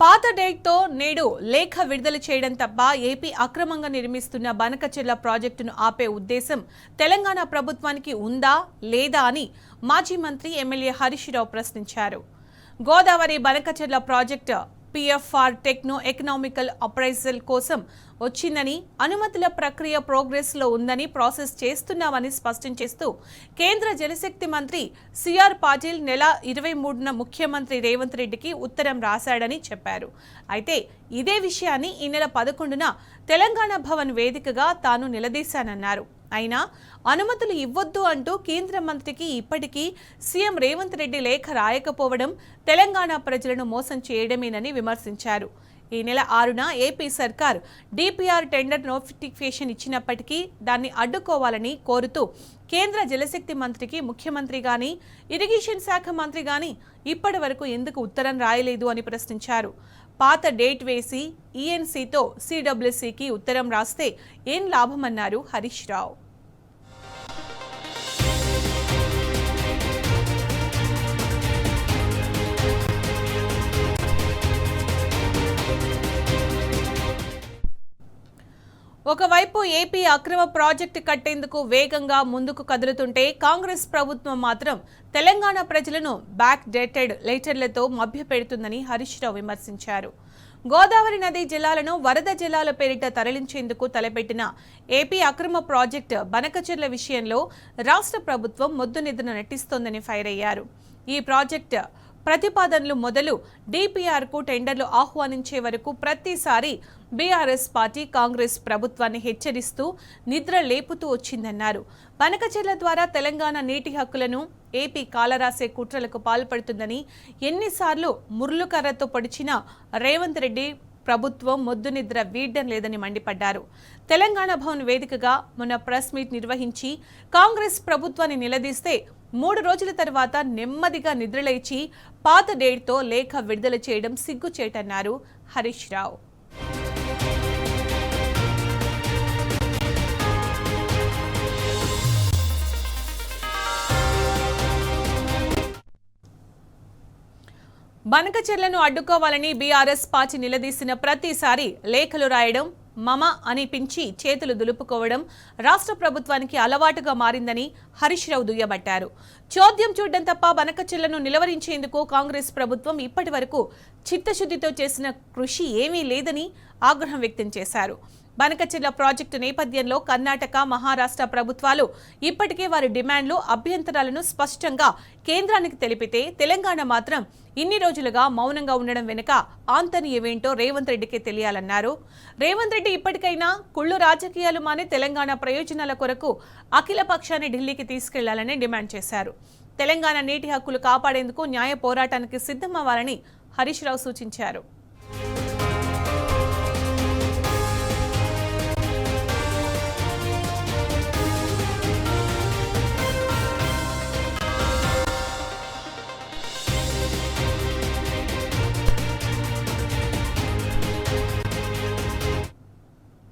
పాత డేట్తో నేడు లేఖ విడుదల చేయడం తప్ప ఏపీ అక్రమంగా నిర్మిస్తున్న బనకచెర్ల ప్రాజెక్టును ఆపే ఉద్దేశం తెలంగాణ ప్రభుత్వానికి ఉందా లేదా అని మాజీ మంత్రి ఎమ్మెల్యే హరీష్ రావు ప్రశ్నించారు. Godavari Banakacherla project PFR techno economical appraisal కోసం వచ్చిందని, అనుమతుల ప్రక్రియ ప్రోగ్రెస్ లో ఉందని, ప్రాసెస్ చేస్తున్నామని స్పష్టం చేస్తూ కేంద్ర జలశక్తి మంత్రి సిఆర్ పాటిల్ నెల 23న ముఖ్యమంత్రి రేవంత్ రెడ్డికి ఉత్తరం రాశాడని చెప్పారు. అయితే ఇదే విషయాన్ని ఈ నెల 11న తెలంగాణ భవన్ వేదికగా తాను నిలదీశానన్నారు. అయినా అనుమతులు ఇవ్వొద్దు అంటూ కేంద్ర మంత్రికి ఇప్పటికీ సీఎం రేవంత్ రెడ్డి లేఖ రాయకపోవడం తెలంగాణ ప్రజలను మోసం చేయడమేనని విమర్శించారు. ఈ నెల 6న ఏపీ సర్కార్ డిపిఆర్ టెండర్ నోటిఫికేషన్ ఇచ్చినప్పటికీ దాన్ని అడ్డుకోవాలని కోరుతూ కేంద్ర జలశక్తి మంత్రికి ముఖ్యమంత్రి గాని, ఇరిగేషన్ శాఖ మంత్రి గాని ఇప్పటి వరకు ఎందుకు ఉత్తరం రాయలేదు అని ప్రశ్నించారు. పాత డేట్ వేసి ఈఎన్సీతో సిడబ్ల్యూసీకి ఉత్తరం రాస్తే ఏం లాభమన్నారు హరీష్ రావు. ఒకవైపు ఏపీ అక్రమ ప్రాజెక్టు కట్టేందుకు వేగంగా ముందుకు కదులుతుంటే కాంగ్రెస్ ప్రభుత్వం మాత్రం తెలంగాణ ప్రజలను బ్యాక్ డేటెడ్ లెటర్లతో మభ్యపెడుతుందని హరీష్ రావు విమర్శించారు. గోదావరి నదీ జలాలను వరద జలాల పేరిట తరలించేందుకు తలపెట్టిన ఏపీ అక్రమ ప్రాజెక్టు బనకచెర్ల విషయంలో రాష్ట్ర ప్రభుత్వం మొద్దు నిద్ర నటిస్తోందని ఫైర్ అయ్యారు. ఈ ప్రాజెక్టు ప్రతిపాదనలు మొదలు డిపిఆర్కు టెండర్లు ఆహ్వానించే వరకు ప్రతిసారి బీఆర్ఎస్ పార్టీ కాంగ్రెస్ ప్రభుత్వాన్ని హెచ్చరిస్తూ నిద్ర లేపుతూ వచ్చిందన్నారు. బనకచెర్ల ద్వారా తెలంగాణ నీటి హక్కులను ఏపీ కాలరాసే కుట్రలకు పాల్పడుతుందని, ఎన్నిసార్లు ముర్లుకర్రతో పొడిచినా రేవంత్ రెడ్డి ప్రభుత్వం మొద్దు నిద్ర వీడడం లేదని మండిపడ్డారు. తెలంగాణ భవన్ వేదికగా మొన్న ప్రెస్ మీట్ నిర్వహించి కాంగ్రెస్ ప్రభుత్వాన్ని నిలదీస్తే 3 రోజుల తర్వాత నెమ్మదిగా నిద్రలేచి పాత డేట్తో లేఖ విడుదల చేయడం సిగ్గుచేటన్నారు హరీష్ రావు. బనకచెర్లను అడ్డుకోవాలని బీఆర్ఎస్ పార్టీ నిలదీసిన ప్రతిసారి లేఖలు రాయడం, మమ అనిపించి చేతులు దులుపుకోవడం రాష్ట్ర ప్రభుత్వానికి అలవాటుగా మారిందని హరీష్ రావు దుయ్యబట్టారు. చోద్యం చూడడం తప్ప బనకచెర్లను నిలువరించేందుకు కాంగ్రెస్ ప్రభుత్వం ఇప్పటి వరకు చిత్తశుద్ధితో చేసిన కృషి ఏమీ లేదని ఆగ్రహం వ్యక్తం చేశారు. బనకచెర్ల ప్రాజెక్టు నేపథ్యంలో కర్ణాటక, మహారాష్ట్ర ప్రభుత్వాలు ఇప్పటికే వారి డిమాండ్లు, అభ్యంతరాలను స్పష్టంగా కేంద్రానికి తెలిపితే తెలంగాణ మాత్రం ఇన్ని రోజులుగా మౌనంగా ఉండడం వెనుక ఆంతర్యమేంటో రేవంత్ రెడ్డికే తెలియాలన్నారు. రేవంత్ రెడ్డి ఇప్పటికైనా కుళ్ళు రాజకీయాలు మాని తెలంగాణ ప్రయోజనాల కొరకు అఖిల పక్షాన్ని ఢిల్లీకి తీసుకెళ్లాలని డిమాండ్ చేశారు. తెలంగాణ నీటి హక్కులు కాపాడేందుకు న్యాయ పోరాటానికి సిద్ధమవ్వాలని హరీష్ రావు సూచించారు.